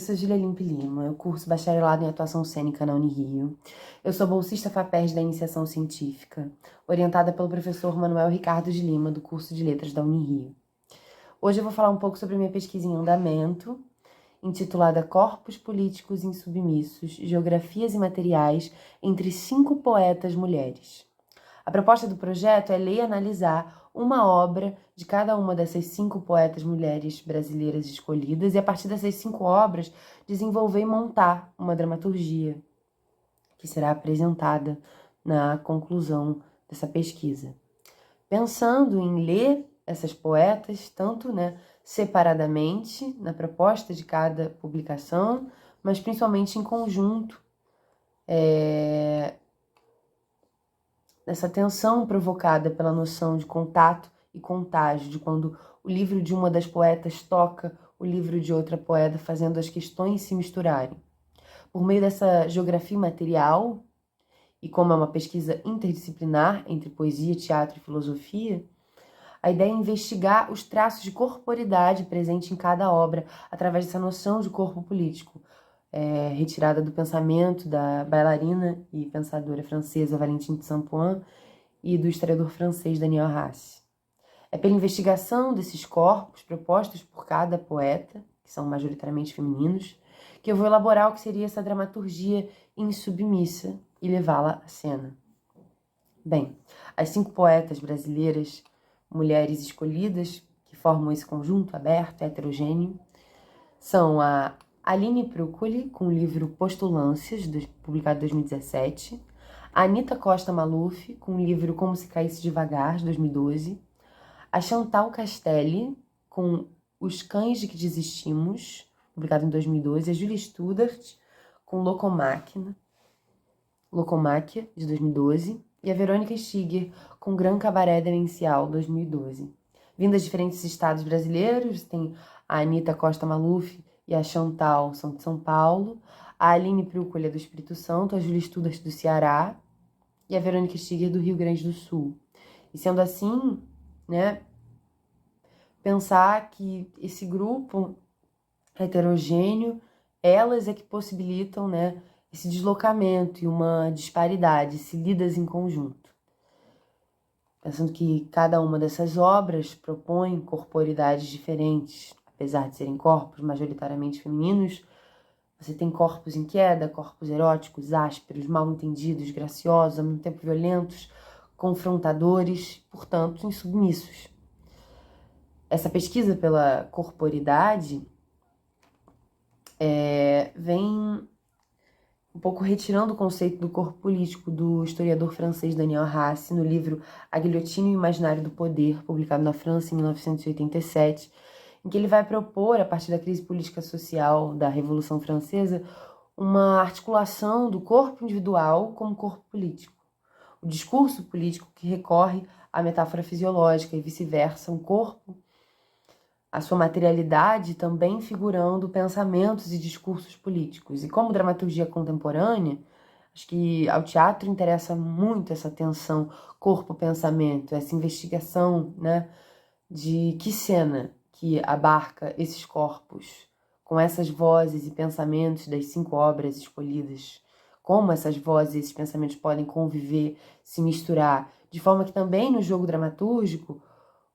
sou Júlia Limpe Lima, eu curso bacharelado em atuação cênica na Unirio. Eu sou bolsista FAPESD da Iniciação Científica, orientada pelo professor Manuel Ricardo de Lima, do curso de Letras da Unirio. Hoje eu vou falar um pouco sobre minha pesquisa em andamento, intitulada Corpos Políticos Insubmissos, Geografias e Materiais entre 5 poetas mulheres. A proposta do projeto é ler e analisar uma obra de cada uma dessas 5 poetas mulheres brasileiras escolhidas e, a partir dessas 5 obras, desenvolver e montar uma dramaturgia que será apresentada na conclusão dessa pesquisa. Pensando em ler essas poetas, tanto separadamente, na proposta de cada publicação, mas principalmente em conjunto, essa tensão provocada pela noção de contato e contágio, de quando o livro de uma das poetas toca o livro de outra poeta, fazendo as questões se misturarem. Por meio dessa geografia material, e como é uma pesquisa interdisciplinar entre poesia, teatro e filosofia, a ideia é investigar os traços de corporidade presente em cada obra através dessa noção de corpo político, retirada do pensamento da bailarina e pensadora francesa Valentine de Saint-Point e do historiador francês Daniel Hasse. É pela investigação desses corpos propostos por cada poeta, que são majoritariamente femininos, que eu vou elaborar o que seria essa dramaturgia insubmissa e levá-la à cena. Bem, as 5 poetas brasileiras, mulheres escolhidas, que formam esse conjunto aberto, heterogêneo, são a Aline Prúcoli, com o livro Postulâncias, publicado em 2017. A Anita Costa Maluf, com o livro Como se Caísse Devagar, de 2012. A Chantal Castelli, com Os Cães de que Desistimos, publicado em 2012. A Julia Studart, com Locomáquia, de 2012. E a Verônica Stiger, com Gran Cabaré Demencial, 2012. Vindas de diferentes estados brasileiros, tem a Anita Costa Maluf e a Chantal são de São Paulo, a Aline Prúcoli é do Espírito Santo, a Julia Studart do Ceará e a Verônica Stiger do Rio Grande do Sul. E sendo assim, pensar que esse grupo heterogêneo, elas é que possibilitam, esse deslocamento e uma disparidade, se lidas em conjunto. Pensando que cada uma dessas obras propõe corporidades diferentes, apesar de serem corpos majoritariamente femininos, você tem corpos em queda, corpos eróticos, ásperos, mal-entendidos, graciosos, ao mesmo tempo violentos, confrontadores, portanto, insubmissos. Essa pesquisa pela corporidade vem um pouco retirando o conceito do corpo político do historiador francês Daniel Hasse no livro A Guilhotina e o Imaginário do Poder, publicado na França em 1987, em que ele vai propor, a partir da crise política social da Revolução Francesa, uma articulação do corpo individual como corpo político. O discurso político que recorre à metáfora fisiológica e vice-versa, um corpo, a sua materialidade também figurando pensamentos e discursos políticos. E como dramaturgia contemporânea, acho que ao teatro interessa muito essa tensão corpo-pensamento, essa investigação, de que cena que abarca esses corpos, com essas vozes e pensamentos das 5 obras escolhidas, como essas vozes e esses pensamentos podem conviver, se misturar, de forma que também no jogo dramatúrgico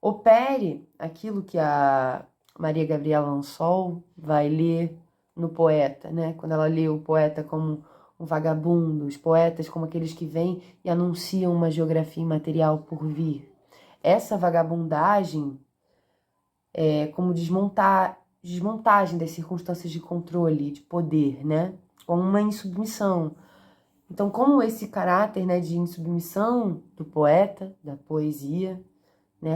opere aquilo que a Maria Gabriela Lansol vai ler no poeta, quando ela lê o poeta como um vagabundo, os poetas como aqueles que vêm e anunciam uma geografia imaterial por vir. Essa vagabundagem é como desmontagem das circunstâncias de controle, de poder, como uma insubmissão. Então, como esse caráter de insubmissão do poeta, da poesia,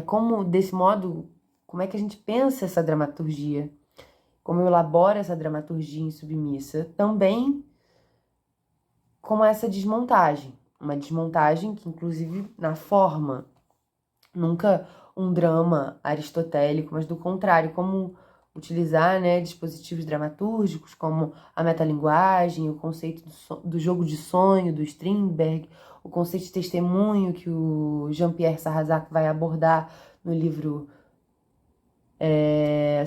como desse modo, como é que a gente pensa essa dramaturgia? Como eu elaboro essa dramaturgia insubmissa? Também como essa desmontagem. Uma desmontagem que, inclusive, na forma, nunca um drama aristotélico, mas do contrário, como utilizar dispositivos dramatúrgicos, como a metalinguagem, o conceito do jogo de sonho, do Strindberg, o conceito de testemunho que o Jean-Pierre Sarrazac vai abordar no livro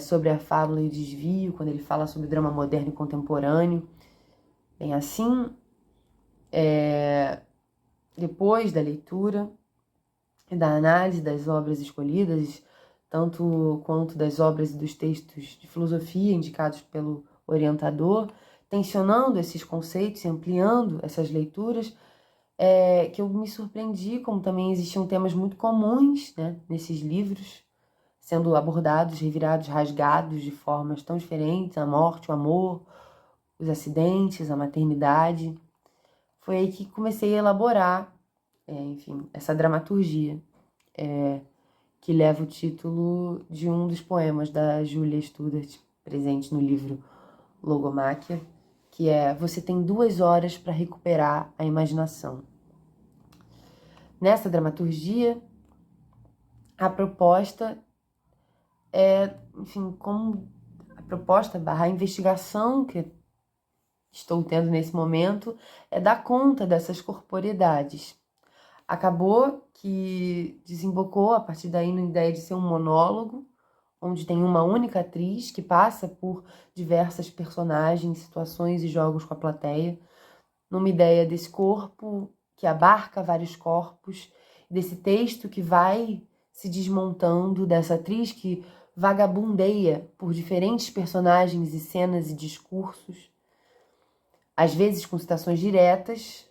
sobre a fábula e o desvio, quando ele fala sobre o drama moderno e contemporâneo. Bem, assim, depois da leitura e da análise das obras escolhidas, tanto quanto das obras e dos textos de filosofia indicados pelo orientador, tensionando esses conceitos e ampliando essas leituras, que eu me surpreendi como também existiam temas muito comuns, né, nesses livros, sendo abordados, revirados, rasgados de formas tão diferentes: a morte, o amor, os acidentes, a maternidade. Foi aí que comecei a elaborar, enfim, essa dramaturgia, que leva o título de um dos poemas da Julia Studart, presente no livro Logomáquia, que é "Você tem 2 horas para recuperar a imaginação". Nessa dramaturgia, a proposta enfim, como a proposta barra investigação que estou tendo nesse momento é dar conta dessas corporeidades. Acabou que desembocou a partir daí na ideia de ser um monólogo, onde tem uma única atriz que passa por diversas personagens, situações e jogos com a plateia, numa ideia desse corpo que abarca vários corpos, desse texto que vai se desmontando, dessa atriz que vagabundeia por diferentes personagens e cenas e discursos, às vezes com citações diretas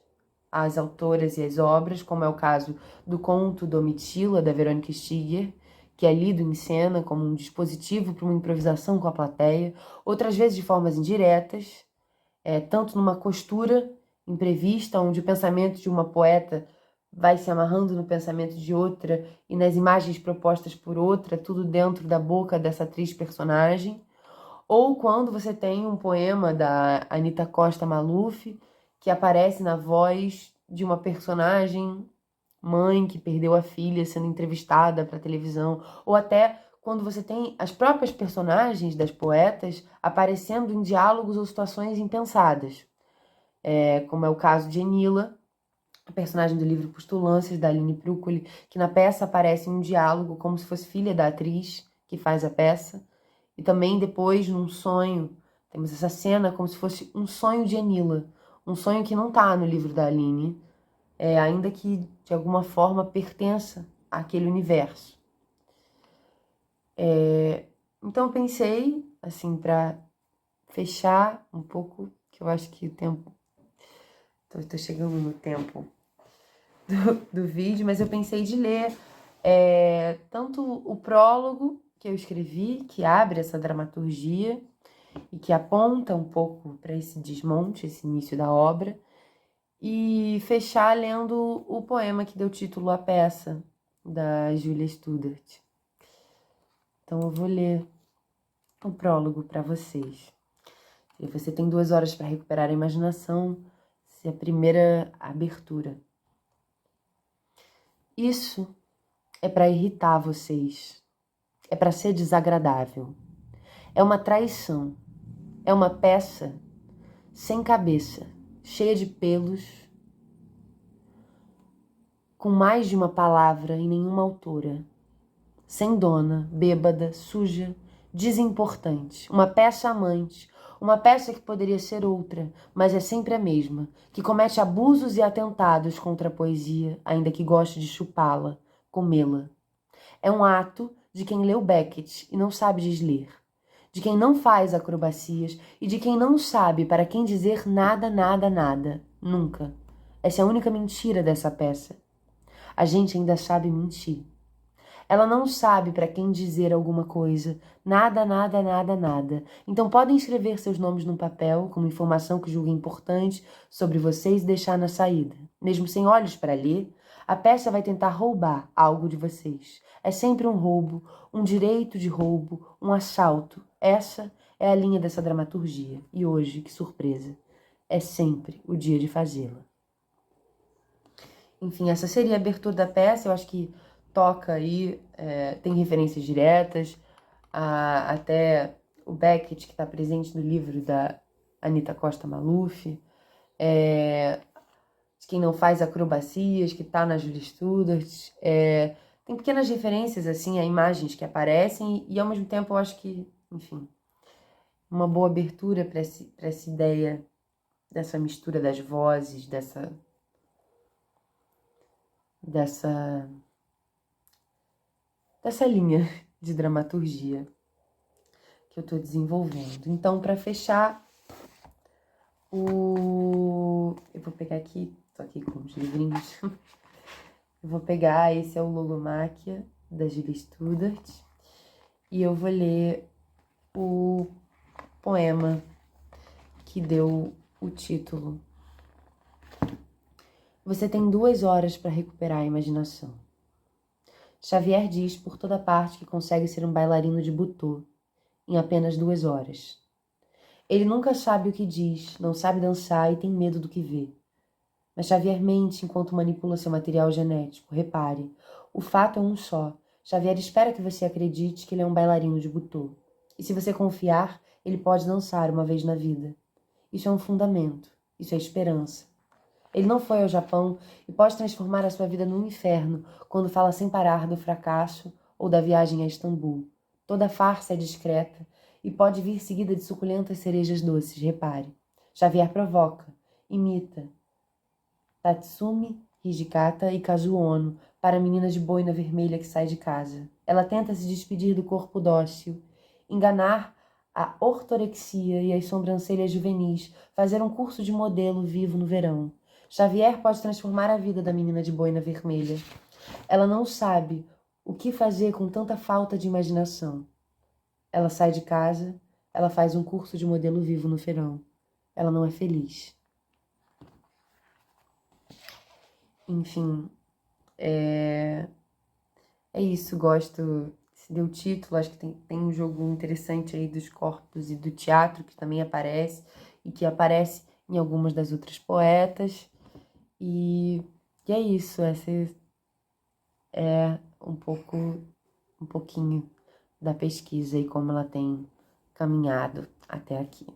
às autoras e às obras, como é o caso do conto Domitila, da Verônica Stiger, que é lido em cena como um dispositivo para uma improvisação com a plateia, outras vezes de formas indiretas, tanto numa costura imprevista, onde o pensamento de uma poeta vai se amarrando no pensamento de outra e nas imagens propostas por outra, tudo dentro da boca dessa atriz personagem, ou quando você tem um poema da Anita Costa Maluf, que aparece na voz de uma personagem mãe que perdeu a filha sendo entrevistada para televisão, ou até quando você tem as próprias personagens das poetas aparecendo em diálogos ou situações impensadas, como é o caso de Enila, a personagem do livro Postulâncias, da Aline Prúcoli, que na peça aparece em um diálogo como se fosse filha da atriz que faz a peça, e também depois, num sonho, temos essa cena como se fosse um sonho de Enila, um sonho que não está no livro da Aline, ainda que de alguma forma pertença àquele universo. Então eu pensei, assim, para fechar um pouco, que eu acho que o tempo... Estou chegando no tempo do vídeo, mas eu pensei de ler tanto o prólogo que eu escrevi, que abre essa dramaturgia e que aponta um pouco para esse desmonte, esse início da obra, e fechar lendo o poema que deu título à peça, da Julia Studart. Então eu vou ler o prólogo para vocês. E você tem 2 horas para recuperar a imaginação, se é a primeira abertura. Isso é para irritar vocês, é para ser desagradável, é uma traição, é uma peça sem cabeça, cheia de pelos, com mais de uma palavra e nenhuma autora, sem dona, bêbada, suja, desimportante, uma peça amante, uma peça que poderia ser outra, mas é sempre a mesma, que comete abusos e atentados contra a poesia, ainda que goste de chupá-la, comê-la. É um ato de quem leu Beckett e não sabe desler, de quem não faz acrobacias e de quem não sabe para quem dizer nada, nada, nada, nunca. Essa é a única mentira dessa peça. A gente ainda sabe mentir. Ela não sabe para quem dizer alguma coisa. Nada, nada, nada, nada. Então podem escrever seus nomes num papel, como informação que julguem importante sobre vocês e deixar na saída. Mesmo sem olhos para ler, a peça vai tentar roubar algo de vocês. É sempre um roubo, um direito de roubo, um assalto. Essa é a linha dessa dramaturgia. E hoje, que surpresa, é sempre o dia de fazê-la. Enfim, essa seria a abertura da peça. Eu acho que toca aí, tem referências diretas, até o Beckett, que está presente no livro da Anita Costa Maluf, de quem não faz acrobacias, que está na Julia Studart, Tem pequenas referências, assim, a imagens que aparecem e ao mesmo tempo eu acho que, enfim, uma boa abertura para essa ideia dessa mistura das vozes, dessa linha de dramaturgia que eu tô desenvolvendo. Então, para fechar, eu vou pegar aqui, tô aqui com os livrinhos. Eu vou pegar, esse é o Lolomáquia, da Julia Studart, e eu vou ler o poema que deu o título. Você tem 2 horas para recuperar a imaginação. Xavier diz por toda parte que consegue ser um bailarino de butô em apenas 2 horas. Ele nunca sabe o que diz, não sabe dançar e tem medo do que vê. Mas Xavier mente enquanto manipula seu material genético. Repare, o fato é um só. Xavier espera que você acredite que ele é um bailarino de butô. E se você confiar, ele pode dançar uma vez na vida. Isso é um fundamento. Isso é esperança. Ele não foi ao Japão e pode transformar a sua vida num inferno quando fala sem parar do fracasso ou da viagem a Istambul. Toda farsa é discreta e pode vir seguida de suculentas cerejas doces, repare. Xavier provoca, imita. Tatsumi, Hijikata e Kazuo Ono para a menina de boina vermelha que sai de casa. Ela tenta se despedir do corpo dócil, enganar a ortorexia e as sobrancelhas juvenis, fazer um curso de modelo vivo no verão. Xavier pode transformar a vida da menina de boina vermelha. Ela não sabe o que fazer com tanta falta de imaginação. Ela sai de casa, ela faz um curso de modelo vivo no verão. Ela não é feliz. Enfim, é isso, gosto. Se deu título, acho que tem um jogo interessante aí dos corpos e do teatro que também aparece e que aparece em algumas das outras poetas. E é isso, essa é um pouquinho da pesquisa e como ela tem caminhado até aqui.